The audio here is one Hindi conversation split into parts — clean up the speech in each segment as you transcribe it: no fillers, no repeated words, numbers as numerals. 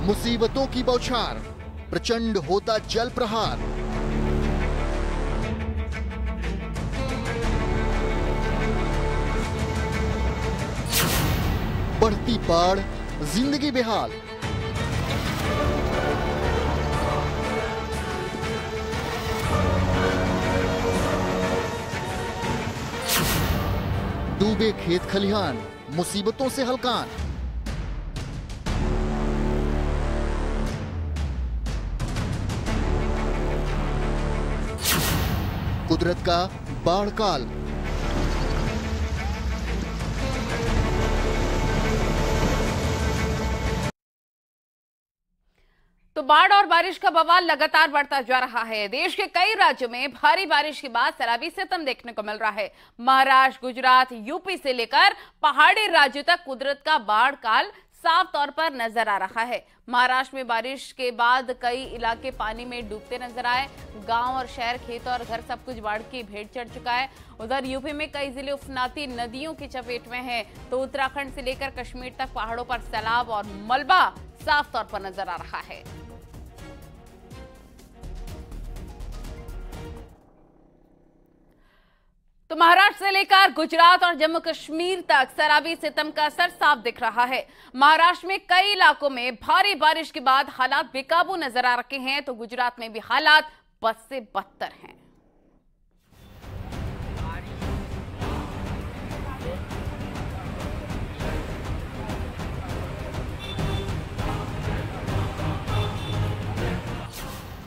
मुसीबतों की बौछार, प्रचंड होता जल प्रहार। बढ़ती बाढ़, जिंदगी बेहाल। डूबे खेत खलिहान, मुसीबतों से हलकान। कुदरत का बाढ़ काल। तो बाढ़ और बारिश का बवाल लगातार बढ़ता जा रहा है। देश के कई राज्यों में भारी बारिश के बाद सैलाबी सितम देखने को मिल रहा है। महाराष्ट्र, गुजरात, यूपी से लेकर पहाड़ी राज्यों तक कुदरत का बाढ़ काल साफ तौर पर नजर आ रहा है। महाराष्ट्र में बारिश के बाद कई इलाके पानी में डूबते नजर आए। गांव और शहर, खेत और घर सब कुछ बाढ़ की भेंट चढ़ चुका है। उधर यूपी में कई जिले उफनाती नदियों की चपेट में हैं, तो उत्तराखंड से लेकर कश्मीर तक पहाड़ों पर सैलाब और मलबा साफ तौर पर नजर आ रहा है। तो महाराष्ट्र से लेकर गुजरात और जम्मू कश्मीर तक सैलाबी सितम का असर साफ दिख रहा है। महाराष्ट्र में कई इलाकों में भारी बारिश के बाद हालात बेकाबू नजर आ रहे हैं, तो गुजरात में भी हालात बद से बदतर हैं।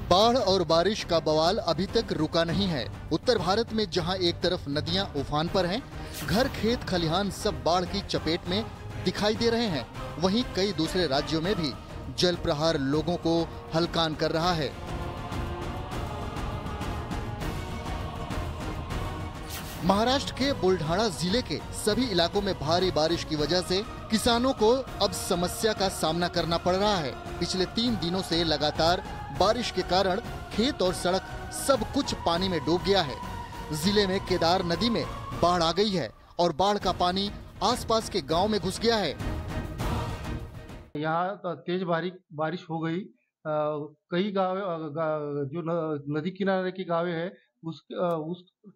बाढ़ और बारिश का बवाल अभी तक रुका नहीं है। उत्तर भारत में जहां एक तरफ नदियां उफान पर हैं, घर, खेत, खलिहान सब बाढ़ की चपेट में दिखाई दे रहे हैं, वहीं कई दूसरे राज्यों में भी जल प्रहार लोगों को हलकान कर रहा है। महाराष्ट्र के बुल्ढाना जिले के सभी इलाकों में भारी बारिश की वजह से किसानों को अब समस्या का सामना करना पड़ रहा है। पिछले 3 दिनों से लगातार बारिश के कारण खेत और सड़क सब कुछ पानी में डूब गया है। जिले में केदार नदी में बाढ़ आ गई है और बाढ़ का पानी आसपास के गांव में घुस गया है। यहाँ तेज बारिश हो गई। कई गाँव जो नदी किनारे के गाँव है उस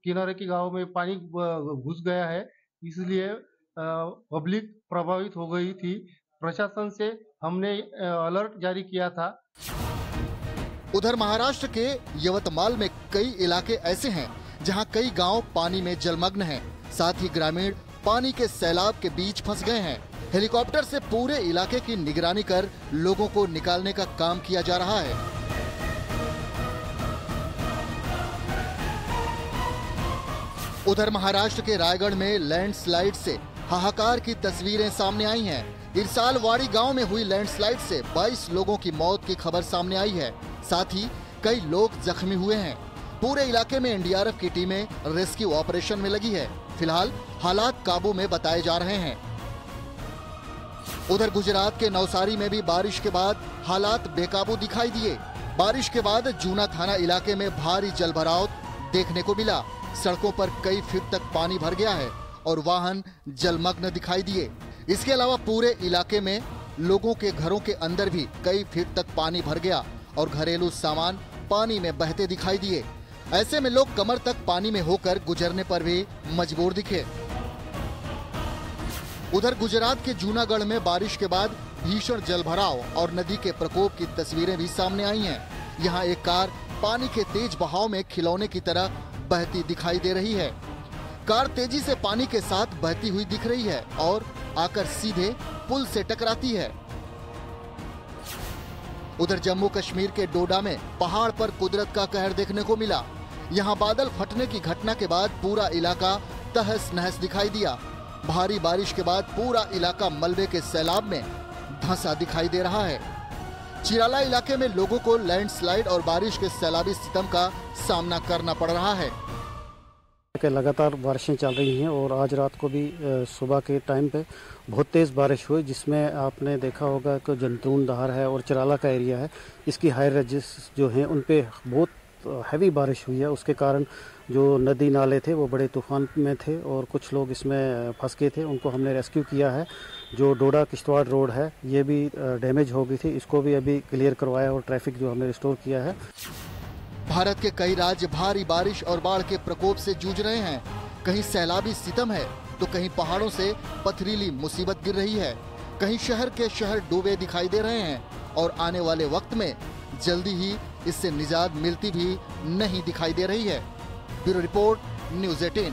किनारे के गाँव में पानी घुस गया है, इसलिए पब्लिक प्रभावित हो गई थी। प्रशासन से हमने अलर्ट जारी किया था। उधर महाराष्ट्र के यवतमाल में कई इलाके ऐसे हैं जहां कई गांव पानी में जलमग्न हैं। साथ ही ग्रामीण पानी के सैलाब के बीच फंस गए हैं। हेलीकॉप्टर से पूरे इलाके की निगरानी कर लोगों को निकालने का काम किया जा रहा है। उधर महाराष्ट्र के रायगढ़ में लैंडस्लाइड से हाहाकार की तस्वीरें सामने आई हैं। इरसालवाड़ी गांव में हुई लैंडस्लाइड से 22 लोगों की मौत की खबर सामने आई है। साथ ही कई लोग जख्मी हुए हैं। पूरे इलाके में एनडीआरएफ की टीमें रेस्क्यू ऑपरेशन में लगी है। फिलहाल हालात काबू में बताए जा रहे हैं। उधर गुजरात के नवसारी में भी बारिश के बाद हालात बेकाबू दिखाई दिए। बारिश के बाद जूना थाना इलाके में भारी जलभराव देखने को मिला। सड़कों पर कई फीट तक पानी भर गया है और वाहन जलमग्न दिखाई दिए। इसके अलावा पूरे इलाके में लोगों के घरों के अंदर भी कई फीट तक पानी भर गया और घरेलू सामान पानी में बहते दिखाई दिए। ऐसे में लोग कमर तक पानी में होकर गुजरने पर भी मजबूर दिखे। उधर गुजरात के जूनागढ़ में बारिश के बाद भीषण जलभराव और नदी के प्रकोप की तस्वीरें भी सामने आई हैं। यहाँ एक कार पानी के तेज बहाव में खिलौने की तरह बहती दिखाई दे रही है। कार तेजी से पानी के साथ बहती हुई दिख रही है और आकर सीधे पुल से टकराती है। उधर जम्मू कश्मीर के डोडा में पहाड़ पर कुदरत का कहर देखने को मिला। यहाँ बादल फटने की घटना के बाद पूरा इलाका तहस नहस दिखाई दिया। भारी बारिश के बाद पूरा इलाका मलबे के सैलाब में धंसा दिखाई दे रहा है। चिराला इलाके में लोगों को लैंडस्लाइड और बारिश के सैलाबी सितम का सामना करना पड़ रहा है। लगातार बारिशें चल रही हैं और आज रात को भी सुबह के टाइम पे बहुत तेज़ बारिश हुई, जिसमें आपने देखा होगा कि जंतून दहार है और चिराला का एरिया है, इसकी हाई रेंजेस जो हैं उन पे बहुत हैवी बारिश हुई है। उसके कारण जो नदी नाले थे वो बड़े तूफान में थे और कुछ लोग इसमें फंस गए थे, उनको हमने रेस्क्यू किया है। जो डोडा किश्तवाड़ रोड है ये भी डैमेज हो गई थी, इसको भी अभी क्लियर करवाया और ट्रैफिक जो हमने रिस्टोर किया है। भारत के कई राज्य भारी बारिश और बाढ़ के प्रकोप से जूझ रहे हैं। कहीं सैलाबी सितम है तो कहीं पहाड़ों से पथरीली मुसीबत गिर रही है। कहीं शहर के शहर डूबे दिखाई दे रहे हैं और आने वाले वक्त में जल्दी ही इससे निजात मिलती भी नहीं दिखाई दे रही है। Bureau report, news 18।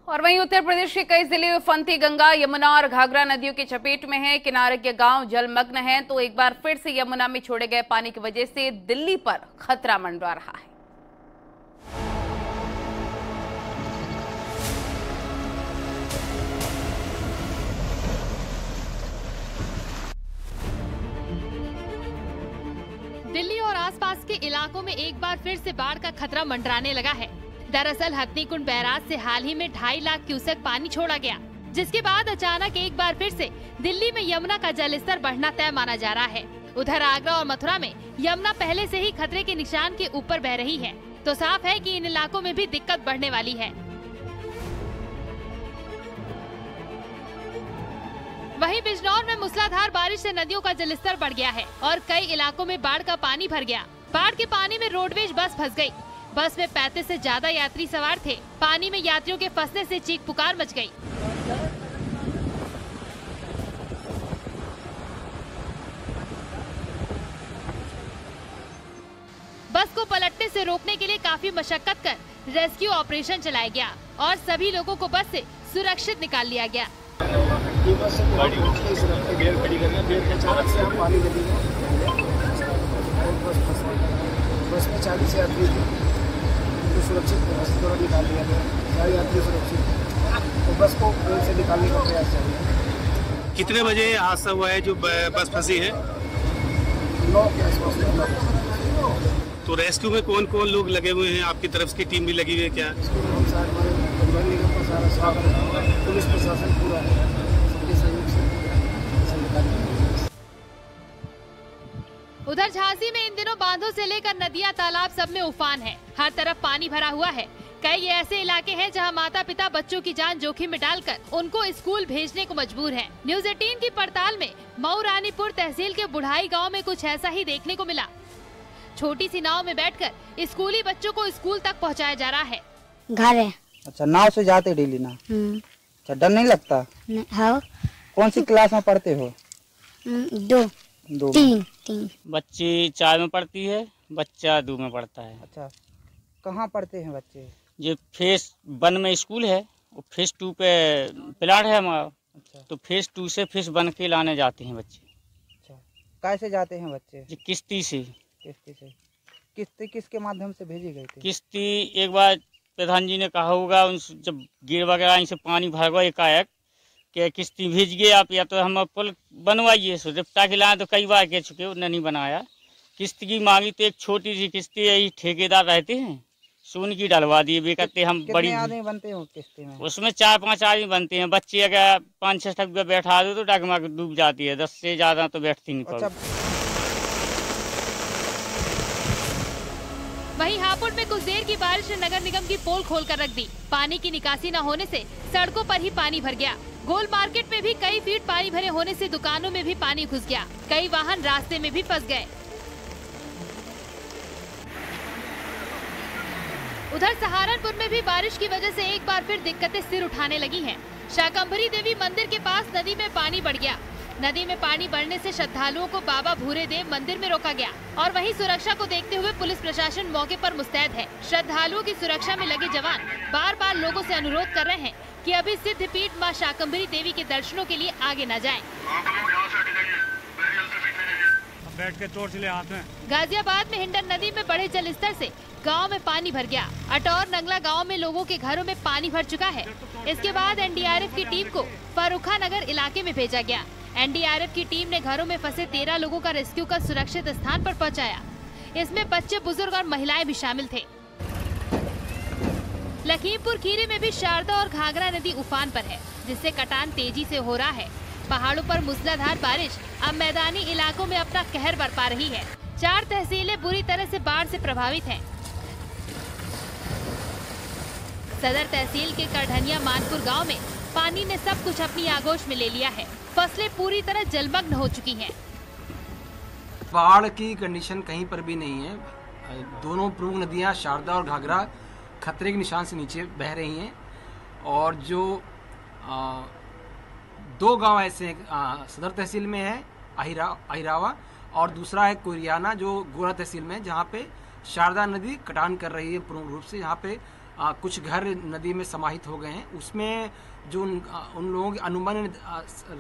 और वहीं उत्तर प्रदेश के कई जिले उफनती गंगा, यमुना और घाघरा नदियों की चपेट में हैं। किनारे के गांव जलमग्न हैं तो एक बार फिर से यमुना में छोड़े गए पानी की वजह से दिल्ली पर खतरा मंडरा रहा है। दिल्ली और आसपास के इलाकों में एक बार फिर से बाढ़ का खतरा मंडराने लगा है। दरअसल हथनीकुंड बैराज से हाल ही में 2.5 लाख क्यूसेक पानी छोड़ा गया, जिसके बाद अचानक एक बार फिर से दिल्ली में यमुना का जलस्तर बढ़ना तय माना जा रहा है। उधर आगरा और मथुरा में यमुना पहले से ही खतरे के निशान के ऊपर बह रही है, तो साफ है कि इन इलाकों में भी दिक्कत बढ़ने वाली है। वहीं बिजनौर में मूसलाधार बारिश से नदियों का जलस्तर बढ़ गया है और कई इलाकों में बाढ़ का पानी भर गया। बाढ़ के पानी में रोडवेज बस फंस गई। बस में 35 से ज्यादा यात्री सवार थे। पानी में यात्रियों के फंसने से चीख पुकार मच गई। बस को पलटने से रोकने के लिए काफी मशक्कत कर रेस्क्यू ऑपरेशन चलाया गया और सभी लोगों को बस से सुरक्षित निकाल लिया गया। बस से हम पानी बस में 40 यात्री थे, तो सुरक्षित निकाल लिया गया। सारे यात्री सुरक्षित, तो बस को ट्रेन से निकालने का प्रयास चाहिए। कितने बजे हादसा हुआ है जो बस फंसी है? 9 के आसपास। तो रेस्क्यू में कौन कौन लोग लगे हुए हैं? आपकी तरफ की टीम भी लगी हुई है क्या? हम हमारे परिवहन निगम का सारा साथ, पुलिस प्रशासन पूरा है, सबके सहयोग से। उधर झांसी में इन दिनों बांधों से लेकर नदियां, तालाब सब में उफान है। हर तरफ पानी भरा हुआ है। कई ऐसे इलाके हैं जहां माता पिता बच्चों की जान जोखिम में डालकर उनको स्कूल भेजने को मजबूर हैं। न्यूज़ 18 की पड़ताल में मऊ रानीपुर तहसील के बुढ़ाई गांव में कुछ ऐसा ही देखने को मिला। छोटी सी नाव में बैठकर स्कूली बच्चों को स्कूल तक पहुंचाया जा रहा है। घर है। अच्छा, नाव से जाते डेली ना? अच्छा, डर नहीं लगता? हाँ। कौन सी क्लास में पढ़ते हो? 2 3 बच्ची 4 में पढ़ती है, बच्चा 2 में पढ़ता है। अच्छा, कहाँ पढ़ते हैं बच्चे? ये फेज 1 में स्कूल है, वो फेज 2 पे प्लाट है हमारा। अच्छा। तो फेज 2 से फेज 1 के लाने जाते हैं बच्चे। अच्छा, कैसे जाते हैं बच्चे? ये किश्ती से। किश्ती किसके माध्यम से भेजी गई थी? किश्ती एक बार प्रधान जी ने कहा होगा, जब गिर वगैरह इनसे पानी भर गया एकाएक कि किश्ती भेज गए आप, या तो हम पुल बनवाइए। रिफ्ता के लाए तो कई बार कह चुके, उन्होंने नहीं बनाया। किश्ती की मांगी तो एक छोटी सी किश्ती है, ठेकेदार रहते हैं, सोन की डलवा दिए। वे कहते हम बड़ी आदमी बनते हो किश्ती में? उसमें 4-5 आदमी बनते हैं। बच्चे अगर 5-6 तक बैठा दो तो डगमग डूब जाती है, 10 से ज्यादा तो बैठती नहीं। अच्छा। वहीं हापुड़ में कुछ देर की बारिश ने नगर निगम की पोल खोलकर रख दी। पानी की निकासी न होने से सड़कों पर ही पानी भर गया। गोल मार्केट में भी कई फीट पानी भरे होने से दुकानों में भी पानी घुस गया। कई वाहन रास्ते में भी फंस गए। उधर सहारनपुर में भी बारिश की वजह से एक बार फिर दिक्कतें सिर उठाने लगी हैं। शाकंभरी देवी मंदिर के पास नदी में पानी बढ़ गया। नदी में पानी बढ़ने से श्रद्धालुओं को बाबा भूरे देव मंदिर में रोका गया और वहीं सुरक्षा को देखते हुए पुलिस प्रशासन मौके पर मुस्तैद है। श्रद्धालुओं की सुरक्षा में लगे जवान बार बार लोगों से अनुरोध कर रहे हैं कि अभी सिद्ध पीठ मां शाकंभरी देवी के दर्शनों के लिए आगे न जाएं। बैठ के तोड़ ले हाथ में। गाजियाबाद में हिंडन नदी में बढ़े जलस्तर से गांव में पानी भर गया। अटौर नंगला गांव में लोगों के घरों में पानी भर चुका है। इसके बाद एनडीआरएफ की टीम को फर्रुखा नगर इलाके में भेजा गया। एनडीआरएफ की टीम ने घरों में फंसे 13 लोगों का रेस्क्यू कर सुरक्षित स्थान पर पहुंचाया। इसमें बच्चे, बुजुर्ग और महिलाएं भी शामिल थे। लखीमपुर खीरी में भी शारदा और घाघरा नदी उफान पर है, जिससे कटान तेजी से हो रहा है। पहाड़ों पर मूसलाधार बारिश अब मैदानी इलाकों में अपना कहर बरपा रही है। 4 तहसीलें बुरी तरह से बाढ़ से प्रभावित हैं। सदर तहसील के करधनिया मानपुर गांव में पानी ने सब कुछ अपनी आगोश में ले लिया है। फसलें पूरी तरह जलमग्न हो चुकी हैं। बाढ़ की कंडीशन कहीं पर भी नहीं है। दोनों प्रमुख नदियां शारदा और घाघरा खतरे के निशान से नीचे बह रही हैं और जो 2 गांव ऐसे हैं सदर तहसील में है अहिरावा और दूसरा है कोरियाना जो गोरा तहसील में है, जहां पे शारदा नदी कटान कर रही है प्रमुख रूप से। यहाँ पे कुछ घर नदी में समाहित हो गए हैं। उसमें जो उन लोगों की अनुमान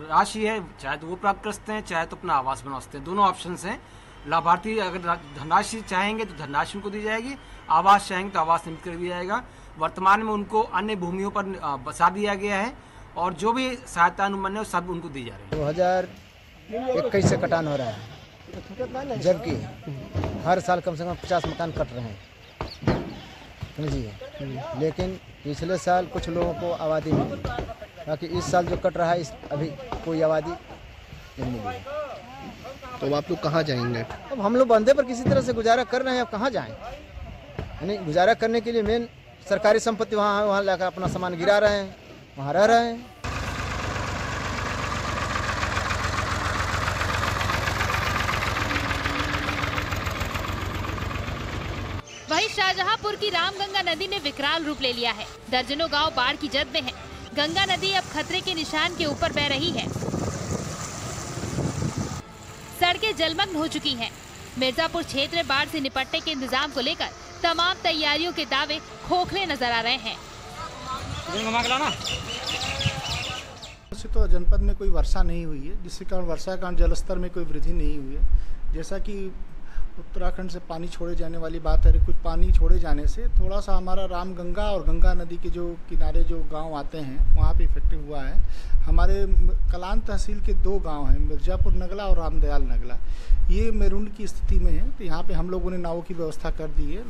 राशि है, चाहे तो वो प्राप्त कर सकते हैं, चाहे तो अपना आवास बना सकते हैं। दोनों ऑप्शंस हैं। लाभार्थी अगर धनराशि चाहेंगे तो धनराशि उनको दी जाएगी, आवास चाहेंगे तो आवास निर्मित कर दिया जाएगा। वर्तमान में उनको अन्य भूमियों पर बसा दिया गया है और जो भी सहायता अनुमान है वो सब उनको दी जा रही है। 2021 से कटान हो रहा है, जबकि हर साल कम से कम 50 मकान कट रहे हैं, समझिए। लेकिन पिछले साल कुछ लोगों को आबादी मिली, बाकी इस साल जो कट रहा है अभी कोई आबादी नहीं मिली है। तो आप लोग कहाँ जाएंगे? अब हम लोग बंदे पर किसी तरह से गुजारा कर रहे हैं। अब कहाँ जाएं? यानी गुजारा करने के लिए मेन सरकारी संपत्ति वहाँ लाकर अपना सामान गिरा रहे हैं, वहाँ रह रहे हैं। वहीं शाहजहांपुर की रामगंगा नदी ने विकराल रूप ले लिया है। दर्जनों गांव बाढ़ की जद में हैं। गंगा नदी अब खतरे के निशान के ऊपर बह रही है। सड़कें जलमग्न हो चुकी हैं। मिर्जापुर क्षेत्र में बाढ़ से निपटने के इंतजाम को लेकर तमाम तैयारियों के दावे खोखले नजर आ रहे हैं। तो जनपद में कोई वर्षा नहीं हुई है, जिसके कारण वर्षा के कारण जलस्तर में कोई वृद्धि नहीं हुई है। जैसा कि उत्तराखंड से पानी छोड़े जाने वाली बात है, कुछ पानी छोड़े जाने से थोड़ा सा हमारा रामगंगा और गंगा नदी के जो किनारे जो गांव आते हैं वहाँ पे इफेक्टिव हुआ है। हमारे कलान तहसील के 2 गांव हैं, मिर्जापुर नगला और रामदयाल नगला, ये मेरुंड की स्थिति में है। तो यहाँ पे हम लोगों ने नावों की व्यवस्था कर दी है।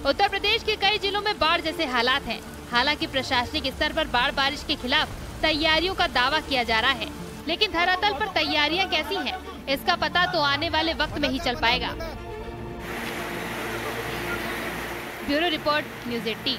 उत्तर प्रदेश के कई जिलों में बाढ़ जैसे हालात हैं। हालांकि प्रशासनिक स्तर पर बाढ़ बारिश के खिलाफ तैयारियों का दावा किया जा रहा है, लेकिन धरातल पर तैयारियां कैसी हैं, इसका पता तो आने वाले वक्त में ही चल पाएगा। Bureau report, news 18।